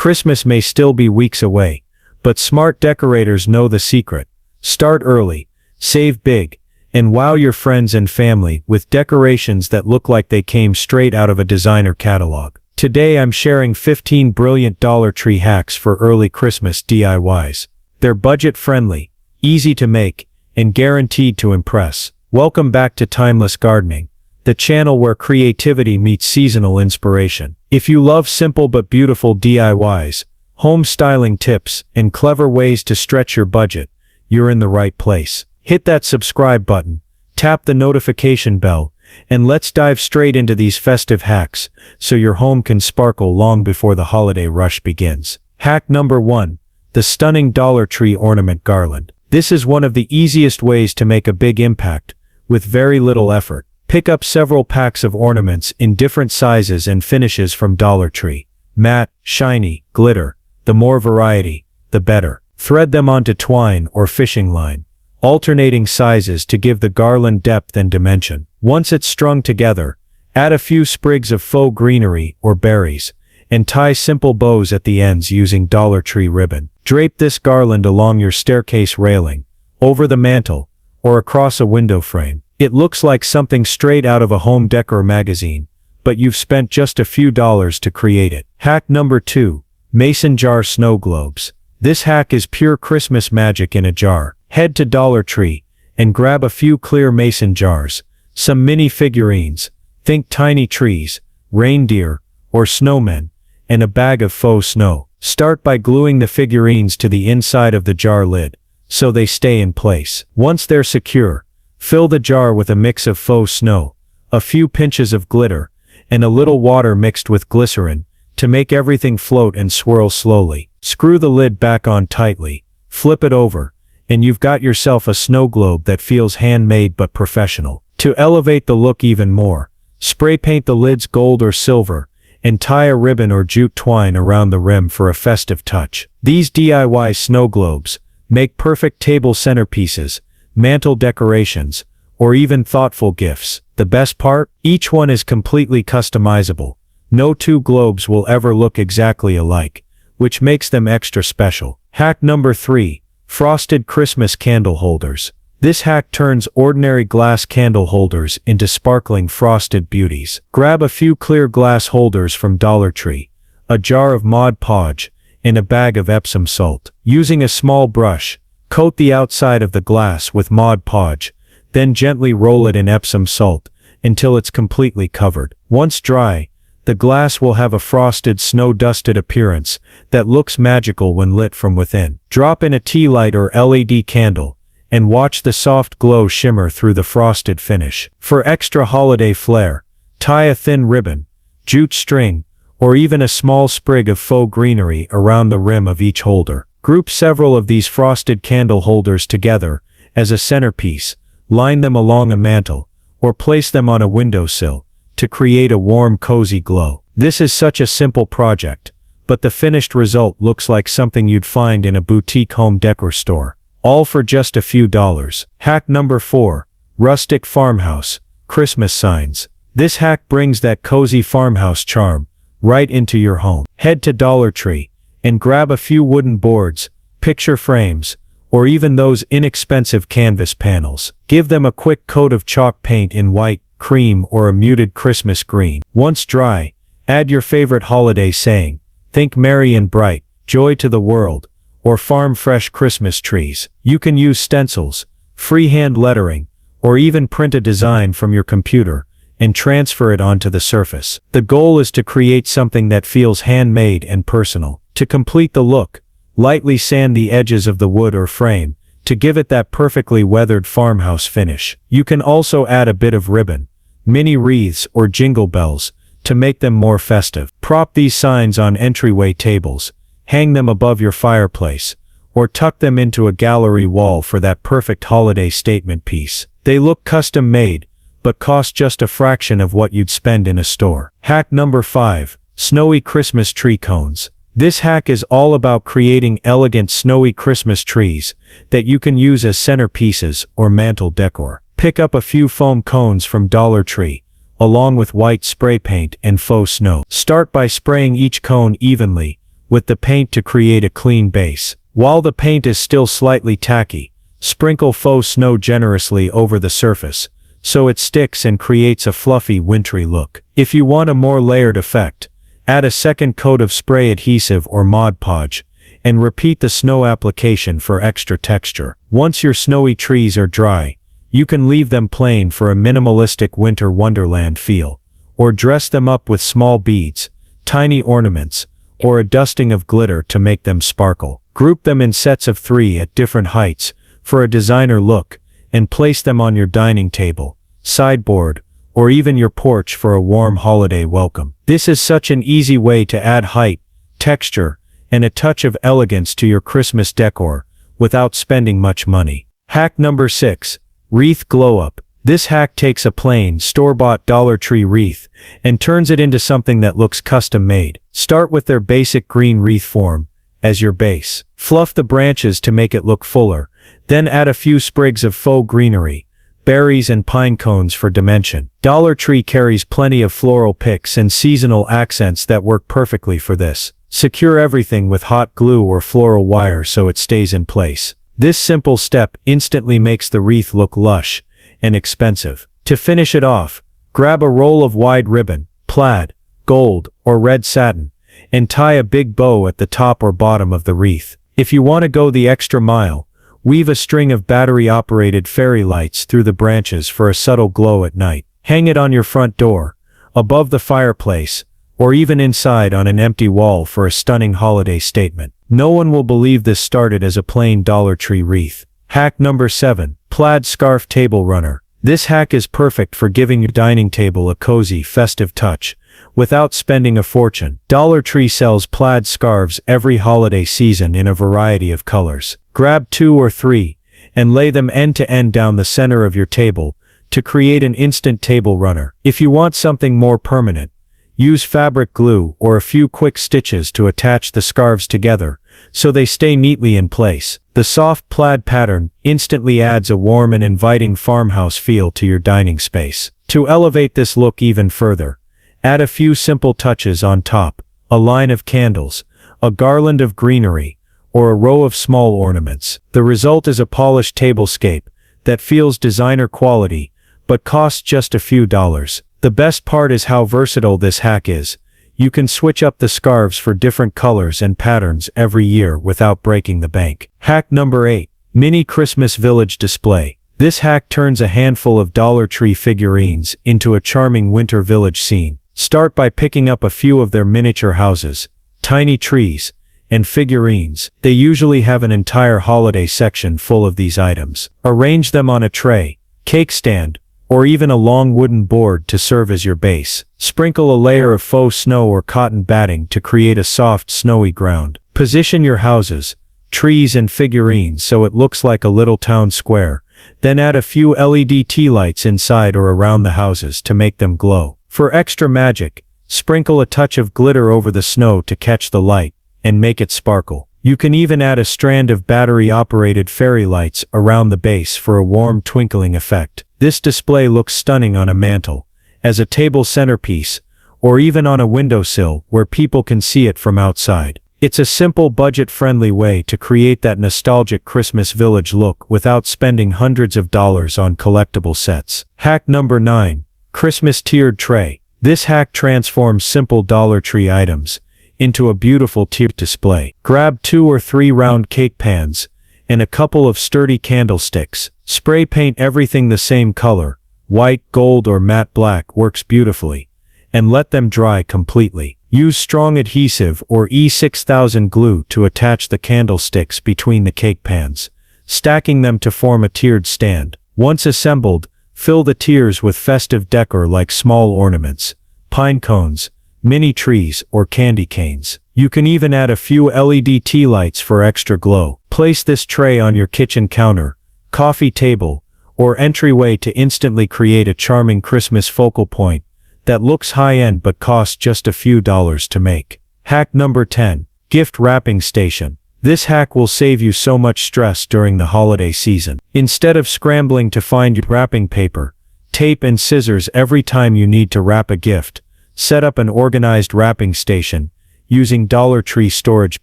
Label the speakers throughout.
Speaker 1: Christmas may still be weeks away, but smart decorators know the secret. Start early, save big, and wow your friends and family with decorations that look like they came straight out of a designer catalog. Today I'm sharing 15 brilliant Dollar Tree hacks for early Christmas DIYs. They're budget-friendly, easy to make, and guaranteed to impress. Welcome back to Timeless Gardening, the channel where creativity meets seasonal inspiration. If you love simple but beautiful DIYs, home styling tips, and clever ways to stretch your budget, you're in the right place. Hit that subscribe button, tap the notification bell, and let's dive straight into these festive hacks so your home can sparkle long before the holiday rush begins. Hack number 1. The stunning Dollar Tree ornament garland. This is one of the easiest ways to make a big impact, with very little effort. Pick up several packs of ornaments in different sizes and finishes from Dollar Tree. Matte, shiny, glitter. The more variety, the better. Thread them onto twine or fishing line, alternating sizes to give the garland depth and dimension. Once it's strung together, add a few sprigs of faux greenery or berries, and tie simple bows at the ends using Dollar Tree ribbon. Drape this garland along your staircase railing, over the mantel, or across a window frame. It looks like something straight out of a home decor magazine, but you've spent just a few dollars to create it. Hack number 2. Mason jar snow globes. This hack is pure Christmas magic in a jar. Head to Dollar Tree and grab a few clear mason jars, some mini figurines, think tiny trees, reindeer, or snowmen, and a bag of faux snow. Start by gluing the figurines to the inside of the jar lid, so they stay in place. Once they're secure, fill the jar with a mix of faux snow, a few pinches of glitter, and a little water mixed with glycerin, to make everything float and swirl slowly. Screw the lid back on tightly, flip it over, and you've got yourself a snow globe that feels handmade but professional. To elevate the look even more, spray paint the lids gold or silver, and tie a ribbon or jute twine around the rim for a festive touch. These DIY snow globes make perfect table centerpieces, mantle decorations, or even thoughtful gifts. The best part? Each one is completely customizable. No two globes will ever look exactly alike, which makes them extra special. Hack number 3. Frosted Christmas candle holders. This hack turns ordinary glass candle holders into sparkling frosted beauties. Grab a few clear glass holders from Dollar Tree, a jar of Mod Podge, and a bag of Epsom salt. Using a small brush, coat the outside of the glass with Mod Podge, then gently roll it in Epsom salt until it's completely covered. Once dry, the glass will have a frosted, snow-dusted appearance that looks magical when lit from within. Drop in a tea light or LED candle, and watch the soft glow shimmer through the frosted finish. For extra holiday flair, tie a thin ribbon, jute string, or even a small sprig of faux greenery around the rim of each holder. Group several of these frosted candle holders together as a centerpiece, line them along a mantel, or place them on a windowsill to create a warm, cozy glow. This is such a simple project, but the finished result looks like something you'd find in a boutique home decor store. All for just a few dollars. Hack number 4. Rustic farmhouse Christmas signs. This hack brings that cozy farmhouse charm right into your home. Head to Dollar Tree and grab a few wooden boards, picture frames, or even those inexpensive canvas panels. Give them a quick coat of chalk paint in white, cream, or a muted Christmas green. Once dry, add your favorite holiday saying, think merry and bright, joy to the world, or farm fresh Christmas trees. You can use stencils, freehand lettering, or even print a design from your computer and transfer it onto the surface. The goal is to create something that feels handmade and personal. To complete the look, lightly sand the edges of the wood or frame to give it that perfectly weathered farmhouse finish. You can also add a bit of ribbon, mini wreaths, or jingle bells to make them more festive. Prop these signs on entryway tables, hang them above your fireplace, or tuck them into a gallery wall for that perfect holiday statement piece. They look custom made, but cost just a fraction of what you'd spend in a store. Hack number 5. Snowy Christmas tree cones. This hack is all about creating elegant snowy Christmas trees that you can use as centerpieces or mantle decor. Pick up a few foam cones from Dollar Tree, along with white spray paint and faux snow. Start by spraying each cone evenly with the paint to create a clean base. While the paint is still slightly tacky, sprinkle faux snow generously over the surface, so it sticks and creates a fluffy, wintry look. If you want a more layered effect, add a second coat of spray adhesive or Mod Podge, and repeat the snow application for extra texture. Once your snowy trees are dry, you can leave them plain for a minimalistic winter wonderland feel, or dress them up with small beads, tiny ornaments, or a dusting of glitter to make them sparkle. Group them in sets of 3 at different heights for a designer look, and place them on your dining table, sideboard, or even your porch for a warm holiday welcome. This is such an easy way to add height, texture, and a touch of elegance to your Christmas decor without spending much money. Hack number 6. Wreath Glow Up. This hack takes a plain, store-bought Dollar Tree wreath and turns it into something that looks custom-made. Start with their basic green wreath form as your base. Fluff the branches to make it look fuller, then add a few sprigs of faux greenery, berries and pine cones for dimension. Dollar Tree carries plenty of floral picks and seasonal accents that work perfectly for this. Secure everything with hot glue or floral wire so it stays in place. This simple step instantly makes the wreath look lush and expensive. To finish it off, grab a roll of wide ribbon, plaid, gold, or red satin, and tie a big bow at the top or bottom of the wreath. If you want to go the extra mile, weave a string of battery-operated fairy lights through the branches for a subtle glow at night. Hang it on your front door, above the fireplace, or even inside on an empty wall for a stunning holiday statement. No one will believe this started as a plain Dollar Tree wreath. Hack number 7. Plaid Scarf Table Runner. This hack is perfect for giving your dining table a cozy, festive touch, without spending a fortune. Dollar Tree sells plaid scarves every holiday season in a variety of colors. Grab 2 or 3, and lay them end to end down the center of your table, to create an instant table runner. If you want something more permanent, use fabric glue or a few quick stitches to attach the scarves together, so they stay neatly in place. The soft plaid pattern instantly adds a warm and inviting farmhouse feel to your dining space. To elevate this look even further, add a few simple touches on top, a line of candles, a garland of greenery, or a row of small ornaments. The result is a polished tablescape that feels designer quality, but costs just a few dollars. The best part is how versatile this hack is. You can switch up the scarves for different colors and patterns every year without breaking the bank. Hack number 8. Mini Christmas Village Display. This hack turns a handful of Dollar Tree figurines into a charming winter village scene. Start by picking up a few of their miniature houses, tiny trees, and figurines. They usually have an entire holiday section full of these items. Arrange them on a tray, cake stand, or even a long wooden board to serve as your base. Sprinkle a layer of faux snow or cotton batting to create a soft, snowy ground. Position your houses, trees and figurines so it looks like a little town square, then add a few LED tea lights inside or around the houses to make them glow. For extra magic, sprinkle a touch of glitter over the snow to catch the light and make it sparkle. You can even add a strand of battery-operated fairy lights around the base for a warm twinkling effect. This display looks stunning on a mantle, as a table centerpiece, or even on a windowsill where people can see it from outside. It's a simple budget-friendly way to create that nostalgic Christmas village look without spending hundreds of dollars on collectible sets. Hack number 9. Christmas Tiered Tray. This hack transforms simple Dollar Tree items into a beautiful tiered display. Grab 2 or 3 round cake pans and a couple of sturdy candlesticks. Spray paint everything the same color, white, gold, or matte black works beautifully, and let them dry completely. Use strong adhesive or E6000 glue to attach the candlesticks between the cake pans, stacking them to form a tiered stand. Once assembled, fill the tiers with festive decor like small ornaments, pine cones, mini trees, or candy canes. You can even add a few LED tea lights for extra glow. Place this tray on your kitchen counter, coffee table, or entryway to instantly create a charming Christmas focal point that looks high-end but costs just a few dollars to make. Hack number 10. Gift Wrapping Station. This hack will save you so much stress during the holiday season. Instead of scrambling to find your wrapping paper, tape and scissors every time you need to wrap a gift, set up an organized wrapping station using Dollar Tree storage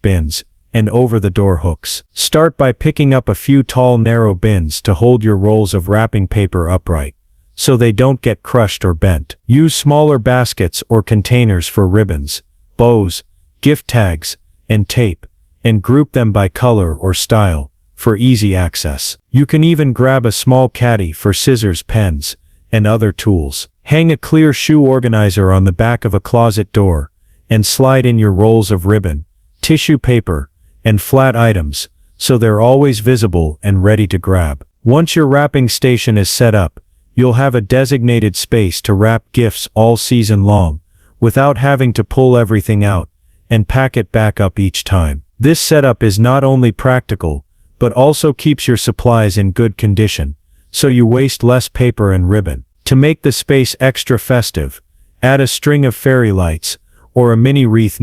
Speaker 1: bins and over-the-door hooks. Start by picking up a few tall narrow bins to hold your rolls of wrapping paper upright, so they don't get crushed or bent. Use smaller baskets or containers for ribbons, bows, gift tags, and tape, and group them by color or style for easy access. You can even grab a small caddy for scissors, pens, and other tools. Hang a clear shoe organizer on the back of a closet door, and slide in your rolls of ribbon, tissue paper, and flat items, so they're always visible and ready to grab. Once your wrapping station is set up, you'll have a designated space to wrap gifts all season long, without having to pull everything out and pack it back up each time. This setup is not only practical, but also keeps your supplies in good condition, so you waste less paper and ribbon. To make the space extra festive, add a string of fairy lights, or a mini wreath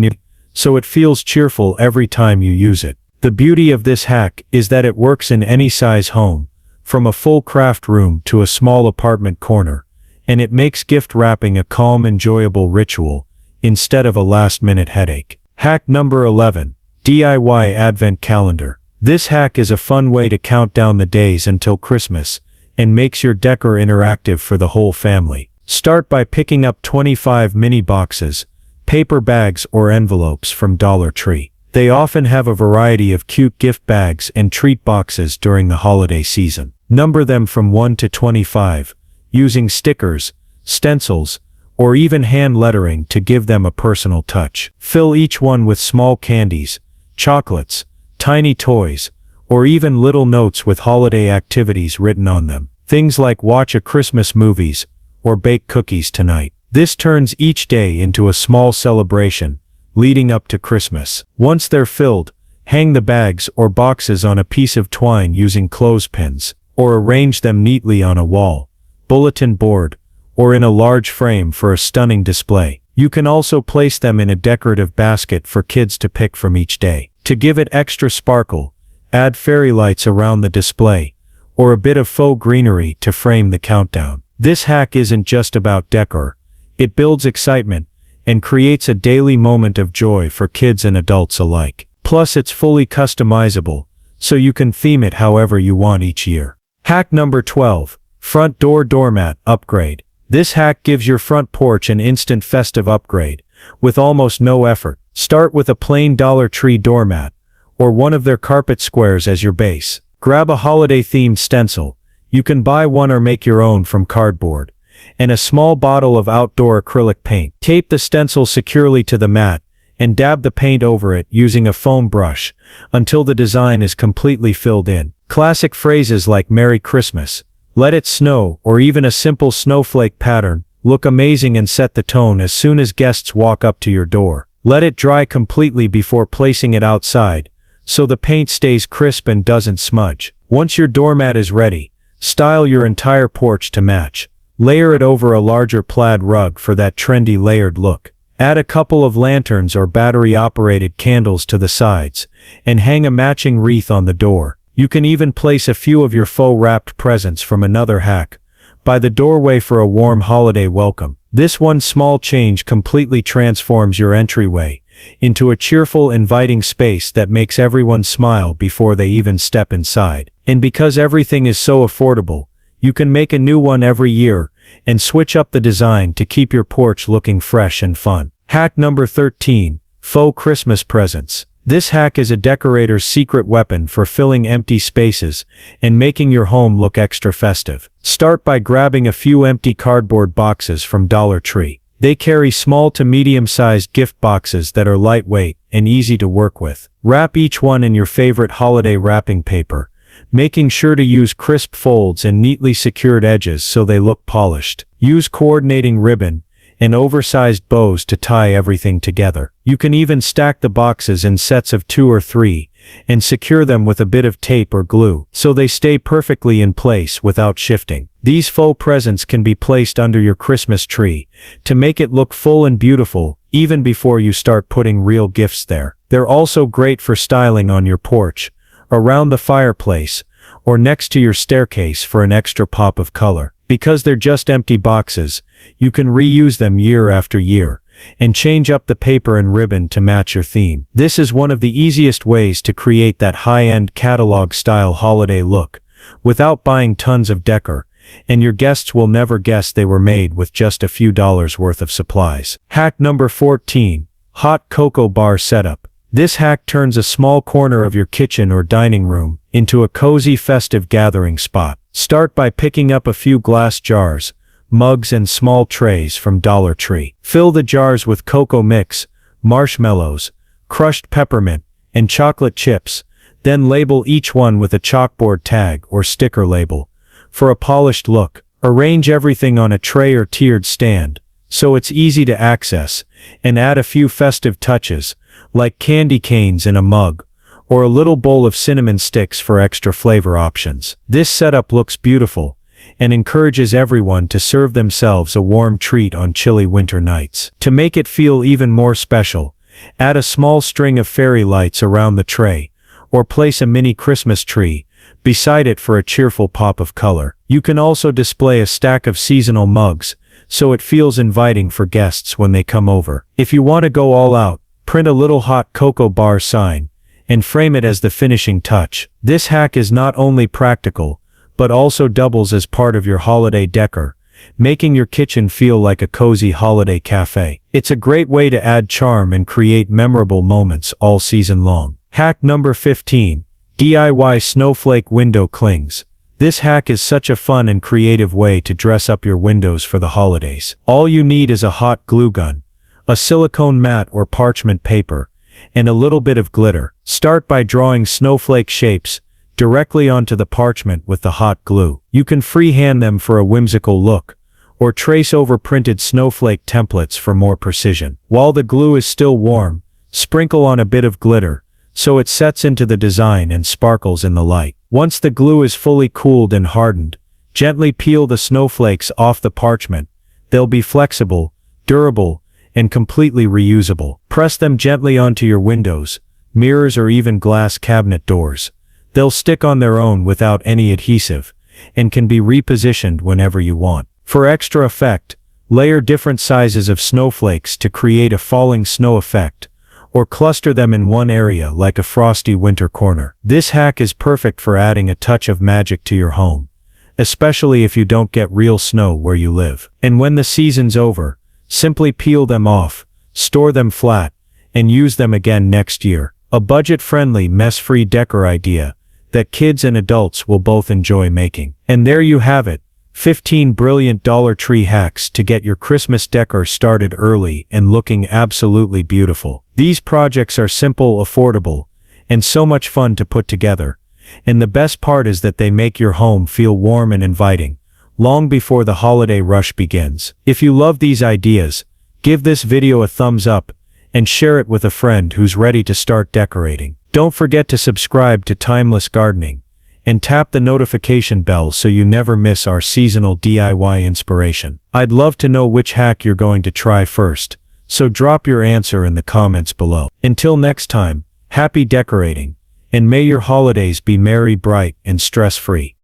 Speaker 1: so it feels cheerful every time you use it. The beauty of this hack is that it works in any size home, from a full craft room to a small apartment corner, and it makes gift wrapping a calm, enjoyable ritual, instead of a last-minute headache. Hack number 11. DIY Advent Calendar. This hack is a fun way to count down the days until Christmas, and makes your decor interactive for the whole family. Start by picking up 25 mini boxes, paper bags or envelopes from Dollar Tree. They often have a variety of cute gift bags and treat boxes during the holiday season. Number them from 1 to 25, using stickers, stencils, or even hand lettering to give them a personal touch. Fill each one with small candies, chocolates, tiny toys, or even little notes with holiday activities written on them. Things like watch a Christmas movies, or bake cookies tonight. This turns each day into a small celebration, leading up to Christmas. Once they're filled, hang the bags or boxes on a piece of twine using clothespins, or arrange them neatly on a wall, bulletin board, or in a large frame for a stunning display. You can also place them in a decorative basket for kids to pick from each day. To give it extra sparkle, add fairy lights around the display, or a bit of faux greenery to frame the countdown. This hack isn't just about decor. It builds excitement and creates a daily moment of joy for kids and adults alike. Plus, it's fully customizable, so you can theme it however you want each year. Hack number 12. Front door doormat upgrade. This hack gives your front porch an instant festive upgrade, with almost no effort. Start with a plain Dollar Tree doormat, or one of their carpet squares as your base. Grab a holiday-themed stencil. You can buy one or make your own from cardboard, and a small bottle of outdoor acrylic paint. Tape the stencil securely to the mat, and dab the paint over it using a foam brush, until the design is completely filled in. Classic phrases like Merry Christmas, Let It Snow, or even a simple snowflake pattern look amazing and set the tone as soon as guests walk up to your door. Let it dry completely before placing it outside, so the paint stays crisp and doesn't smudge. Once your doormat is ready, style your entire porch to match. Layer it over a larger plaid rug for that trendy layered look. Add a couple of lanterns or battery-operated candles to the sides, and hang a matching wreath on the door. You can even place a few of your faux wrapped presents from another hack by the doorway for a warm holiday welcome. This one small change completely transforms your entryway into a cheerful, inviting space that makes everyone smile before they even step inside. And because everything is so affordable, you can make a new one every year and switch up the design to keep your porch looking fresh and fun. Hack number 13. Faux Christmas presents. This hack is a decorator's secret weapon for filling empty spaces and making your home look extra festive. Start by grabbing a few empty cardboard boxes from Dollar Tree. They carry small to medium-sized gift boxes that are lightweight and easy to work with. Wrap each one in your favorite holiday wrapping paper, making sure to use crisp folds and neatly secured edges so they look polished. Use coordinating ribbon and oversized bows to tie everything together. You can even stack the boxes in sets of 2 or 3 and secure them with a bit of tape or glue so they stay perfectly in place without shifting. These faux presents can be placed under your Christmas tree to make it look full and beautiful even before you start putting real gifts there. They're also great for styling on your porch, around the fireplace, or next to your staircase for an extra pop of color. Because they're just empty boxes, you can reuse them year after year and change up the paper and ribbon to match your theme. This is one of the easiest ways to create that high-end catalog-style holiday look, without buying tons of decor, and your guests will never guess they were made with just a few dollars worth of supplies. Hack number 14. Hot cocoa bar setup. This hack turns a small corner of your kitchen or dining room into a cozy festive gathering spot. Start by picking up a few glass jars, mugs and small trays from Dollar Tree. Fill the jars with cocoa mix, marshmallows, crushed peppermint, and chocolate chips, then label each one with a chalkboard tag or sticker label. For a polished look, arrange everything on a tray or tiered stand, so it's easy to access, and add a few festive touches, like candy canes in a mug, or a little bowl of cinnamon sticks for extra flavor options. This setup looks beautiful, and encourages everyone to serve themselves a warm treat on chilly winter nights. To make it feel even more special, add a small string of fairy lights around the tray, or place a mini Christmas tree beside it for a cheerful pop of color. You can also display a stack of seasonal mugs, so it feels inviting for guests when they come over. If you want to go all out, print a little hot cocoa bar sign, and frame it as the finishing touch. This hack is not only practical, but also doubles as part of your holiday decor, making your kitchen feel like a cozy holiday cafe. It's a great way to add charm and create memorable moments all season long. Hack number 15. DIY snowflake window clings. This hack is such a fun and creative way to dress up your windows for the holidays. All you need is a hot glue gun, a silicone mat or parchment paper, and a little bit of glitter. Start by drawing snowflake shapes directly onto the parchment with the hot glue. You can freehand them for a whimsical look, or trace over printed snowflake templates for more precision. While the glue is still warm, sprinkle on a bit of glitter, so it sets into the design and sparkles in the light. Once the glue is fully cooled and hardened, gently peel the snowflakes off the parchment. They'll be flexible, durable, and completely reusable. Press them gently onto your windows, mirrors or even glass cabinet doors. They'll stick on their own without any adhesive, and can be repositioned whenever you want. For extra effect, layer different sizes of snowflakes to create a falling snow effect, or cluster them in one area like a frosty winter corner. This hack is perfect for adding a touch of magic to your home, especially if you don't get real snow where you live. And when the season's over, simply peel them off, store them flat, and use them again next year. A budget-friendly, mess-free decor idea that kids and adults will both enjoy making. And there you have it, 15 brilliant Dollar Tree hacks to get your Christmas decor started early and looking absolutely beautiful. These projects are simple, affordable, and so much fun to put together. And the best part is that they make your home feel warm and inviting, long before the holiday rush begins. If you love these ideas, give this video a thumbs up, and share it with a friend who's ready to start decorating. Don't forget to subscribe to Timeless Gardening, and tap the notification bell so you never miss our seasonal DIY inspiration. I'd love to know which hack you're going to try first, so drop your answer in the comments below. Until next time, happy decorating, and may your holidays be merry, bright, and stress-free.